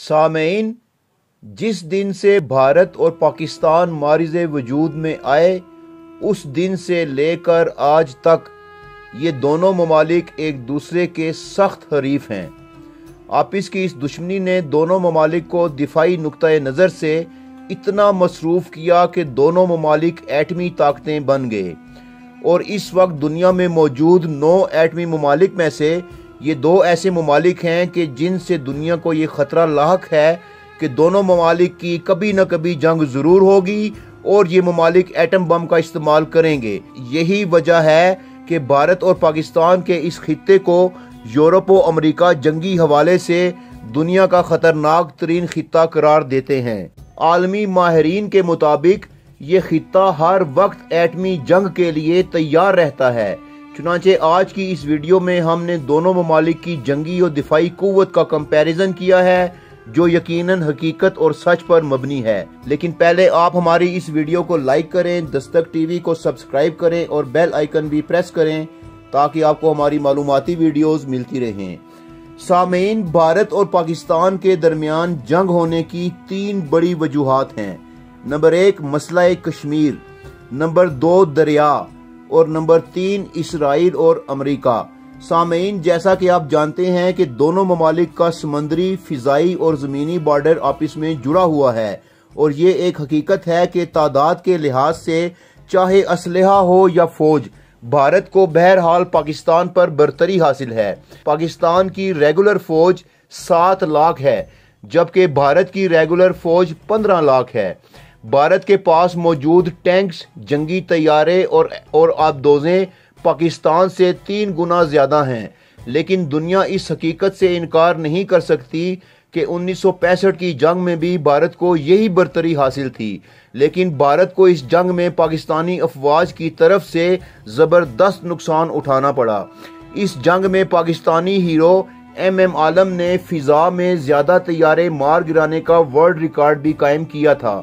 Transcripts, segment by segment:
सामेईन, जिस दिन से भारत और पाकिस्तान मारिज़े वजूद में आए उस दिन से लेकर आज तक ये दोनों ममालिक एक दूसरे के सख्त हरीफ हैं। आपस की इस दुश्मनी ने दोनों ममालिक को दिफाई नुक्ता नज़र से इतना मसरूफ़ किया कि दोनों ममालिक एटमी ताकतें बन गए और इस वक्त दुनिया में मौजूद 9 एटमी ममालिक में से ये 2 ऐसे ममालिक हैं कि जिनसे दुनिया को ये ख़तरा लाहक है कि दोनों ममालिक की कभी न कभी जंग ज़रूर होगी और ये ममालिक एटम बम का इस्तेमाल करेंगे। यही वजह है कि भारत और पाकिस्तान के इस खित्ते को यूरोप और अमेरिका जंगी हवाले से दुनिया का ख़तरनाक तरीन खित्ता करार देते हैं। आलमी माहिरीन के मुताबिक ये खित्ता हर वक्त एटमी जंग के लिए तैयार रहता है। चुनांचे आज की इस वीडियो में हमने दोनों ममालिक की जंगी और दिफाई कुव्वत का कंपैरिजन किया है जो यकीनन हकीकत और सच पर मबनी है। लेकिन पहले आप हमारी इस वीडियो को लाइक करें, दस्तक टीवी को सब्सक्राइब करें और बेल आइकन भी प्रेस करें ताकि आपको हमारी मालूमाती वीडियोस मिलती रहें। सामेईन, भारत और पाकिस्तान के दरमियान जंग होने की 3 बड़ी वजूहात हैं। नंबर 1 मसला कश्मीर, नंबर 2 दरिया और नंबर 3 इसराइल और अमेरिका। सामेईन, जैसा कि आप जानते हैं कि दोनों ममालिक का समंदरी, फिजाई और जमीनी बॉर्डर आपस में जुड़ा हुआ है और ये एक हकीकत है कि तादाद के लिहाज से चाहे असलहा हो या फौज, भारत को बहरहाल पाकिस्तान पर बरतरी हासिल है। पाकिस्तान की रेगुलर फौज 7 लाख है जबकि भारत की रेगुलर फौज 15 लाख है। भारत के पास मौजूद टैंक्स, जंगी तैयारे और आबदोजें पाकिस्तान से 3 गुना ज्यादा हैं। लेकिन दुनिया इस हकीकत से इनकार नहीं कर सकती कि 1965 की जंग में भी भारत को यही बरतरी हासिल थी, लेकिन भारत को इस जंग में पाकिस्तानी अफवाज की तरफ से जबरदस्त नुकसान उठाना पड़ा। इस जंग में पाकिस्तानी हीरो MM आलम ने फिजा में ज्यादा तैयारे मार गिराने का वर्ल्ड रिकॉर्ड भी कायम किया था।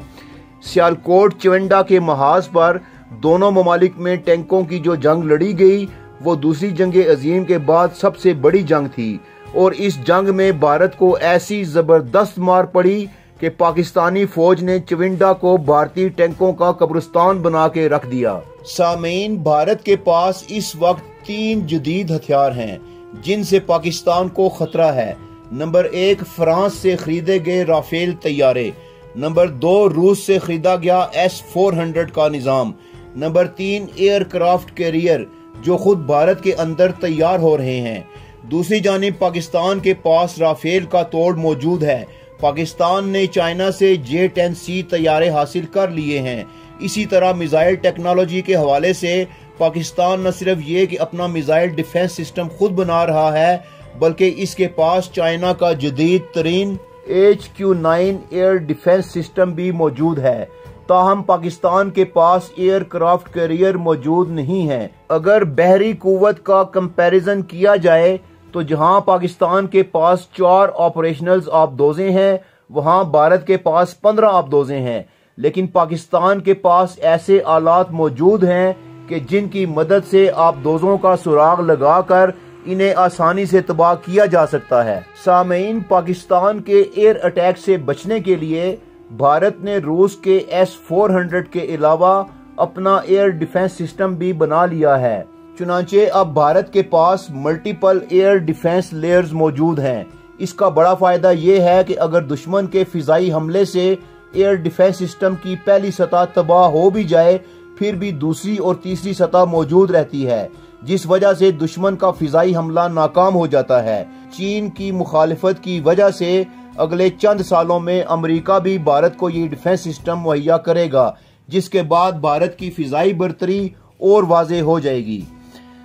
सियालकोट चवंडा के महाज पर दोनों ममालिक में टैंकों की जो जंग लड़ी गई वो दूसरी जंग अजीम के बाद सबसे बड़ी जंग थी और इस जंग में भारत को ऐसी जबरदस्त मार पड़ी कि पाकिस्तानी फौज ने चविंडा को भारतीय टैंकों का कब्रिस्तान बना के रख दिया। सामेईन, भारत के पास इस वक्त 3 जदीद हथियार हैं जिनसे पाकिस्तान को खतरा है। नंबर 1 फ्रांस से खरीदे गए राफेल तैयारे, नंबर 2 रूस से खरीदा गया S-400 का निजाम, नंबर 3 एयरक्राफ्ट कैरियर जो खुद भारत के अंदर तैयार हो रहे हैं। दूसरी जानिब पाकिस्तान के पास राफेल का तोड़ मौजूद है। पाकिस्तान ने चाइना से J-10C तैयारे हासिल कर लिए हैं। इसी तरह मिसाइल टेक्नोलॉजी के हवाले से पाकिस्तान न सिर्फ ये कि अपना मिसाइल डिफेंस सिस्टम खुद बना रहा है बल्कि इसके पास चाइना का जदीद तरीन HQ-9 एयर डिफेंस सिस्टम भी मौजूद है। ताहम पाकिस्तान के पास एयरक्राफ्ट कैरियर मौजूद नहीं है। अगर बहरी कुव्वत का कंपैरिजन किया जाए तो जहां पाकिस्तान के पास 4 ऑपरेशनल आबदोजें हैं वहां भारत के पास 15 आबदोजें हैं। लेकिन पाकिस्तान के पास ऐसे आलात मौजूद हैं कि जिनकी मदद से आबदोजों का सुराग लगाकर इन्हें आसानी से तबाह किया जा सकता है। सामेईन, पाकिस्तान के एयर अटैक से बचने के लिए भारत ने रूस के S-400 के अलावा अपना एयर डिफेंस सिस्टम भी बना लिया है। चुनांचे अब भारत के पास मल्टीपल एयर डिफेंस लेयर्स मौजूद हैं। इसका बड़ा फायदा ये है कि अगर दुश्मन के फिजाई हमले से एयर डिफेंस सिस्टम की पहली सतह तबाह हो भी जाए फिर भी दूसरी और तीसरी सतह मौजूद रहती है जिस वजह से दुश्मन का फिजाई हमला नाकाम हो जाता है। चीन की मुखालिफत की वजह से अगले चंद सालों में अमेरिका भी भारत को ये डिफेंस सिस्टम मुहैया करेगा जिसके बाद भारत की फिजाई बरतरी और वाज़ेह हो जाएगी।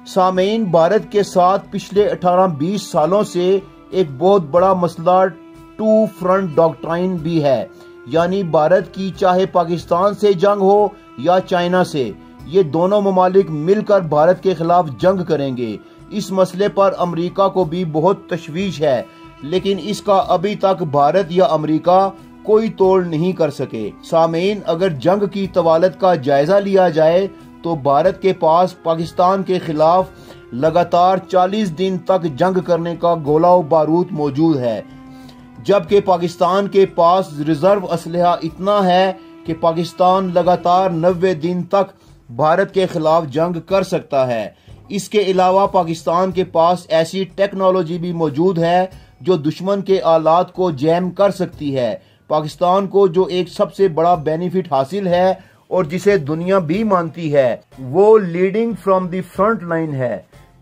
सामेईन, भारत के साथ पिछले 18-20 सालों से एक बहुत बड़ा मसला 2 फ्रंट डॉक्ट्राइन भी है, यानी भारत की चाहे पाकिस्तान से जंग हो या चाइना से, ये दोनों ममालिक मिलकर भारत के खिलाफ जंग करेंगे। इस मसले पर अमेरिका को भी बहुत तशवीश है लेकिन इसका अभी तक भारत या अमेरिका कोई तोड़ नहीं कर सके। सामेईन, अगर जंग की तवालत का जायजा लिया जाए तो भारत के पास पाकिस्तान के खिलाफ लगातार 40 दिन तक जंग करने का गोला बारूद मौजूद है। जबकि पाकिस्तान के पास रिजर्व असलहा इतना है कि पाकिस्तान लगातार 90 दिन तक भारत के खिलाफ जंग कर सकता है। इसके अलावा पाकिस्तान के पास ऐसी टेक्नोलॉजी भी मौजूद है जो दुश्मन के आलात को जैम कर सकती है। पाकिस्तान को जो एक सबसे बड़ा बेनिफिट हासिल है और जिसे दुनिया भी मानती है, वो leading from the front line है।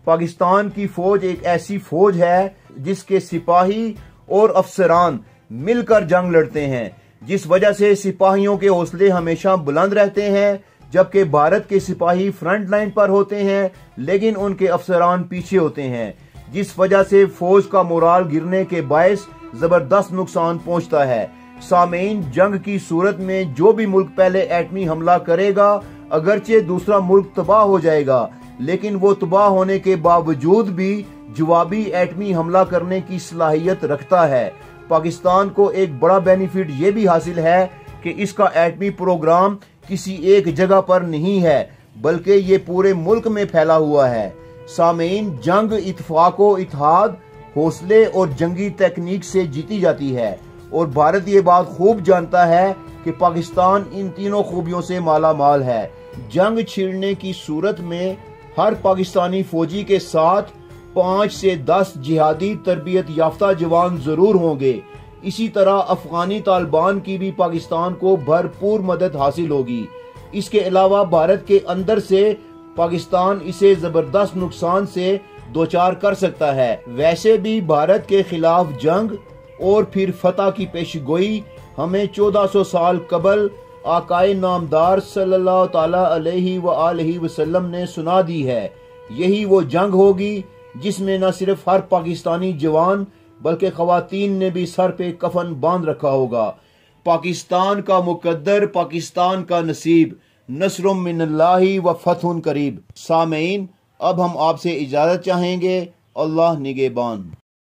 पाकिस्तान की फौज एक ऐसी फौज है जिसके सिपाही और अफसरान मिलकर जंग लड़ते हैं, जिस वजह से सिपाहियों के हौसले हमेशा बुलंद रहते हैं, जबकि भारत के सिपाही फ्रंट लाइन पर होते हैं लेकिन उनके अफसरान पीछे होते हैं, जिस वजह से फौज का मोराल गिरने के बायस जबरदस्त नुकसान पहुंचता है। सामीन, जंग की सूरत में जो भी मुल्क पहले एटमी हमला करेगा, अगरचे दूसरा मुल्क तबाह हो जाएगा, लेकिन वो तबाह होने के बावजूद भी जवाबी एटमी हमला करने की सलाहियत रखता है। पाकिस्तान को एक बड़ा बेनिफिट ये भी हासिल है कि इसका एटमी प्रोग्राम किसी एक जगह पर नहीं है, बल्कि ये पूरे मुल्क में फैला हुआ है। सामीन, जंग इत्तेफाको, इत्तेहाद, हौसले और जंगी तकनीक से जीती जाती है और भारत ये बात खूब जानता है कि पाकिस्तान इन तीनों खूबियों से माला माल है। जंग छिड़ने की सूरत में हर पाकिस्तानी फौजी के साथ 5 से 10 जिहादी तरबियत याफ्ता जवान जरूर होंगे। इसी तरह अफगानी तालिबान की भी पाकिस्तान को भरपूर मदद हासिल होगी। इसके अलावा भारत के अंदर से पाकिस्तान इसे जबरदस्त नुकसान से दोचार कर सकता है। वैसे भी भारत के खिलाफ जंग और फिर फतह की पेशगोई हमें 1400 साल कबल आकाए नामदार सल्लल्लाहु ताला अलैहि व आलिहि वसल्लम ने सुना दी है। यही वो जंग होगी जिसमें न सिर्फ हर पाकिस्तानी जवान बल्कि खवातीन ने भी सर पे कफन बांध रखा होगा। पाकिस्तान का मुकद्दर, पाकिस्तान का नसीब, नस्रुम मिनल्लाहि व फतहुन करीब। सामीन, अब हम आपसे इजाजत चाहेंगे। अल्लाह निगहबान।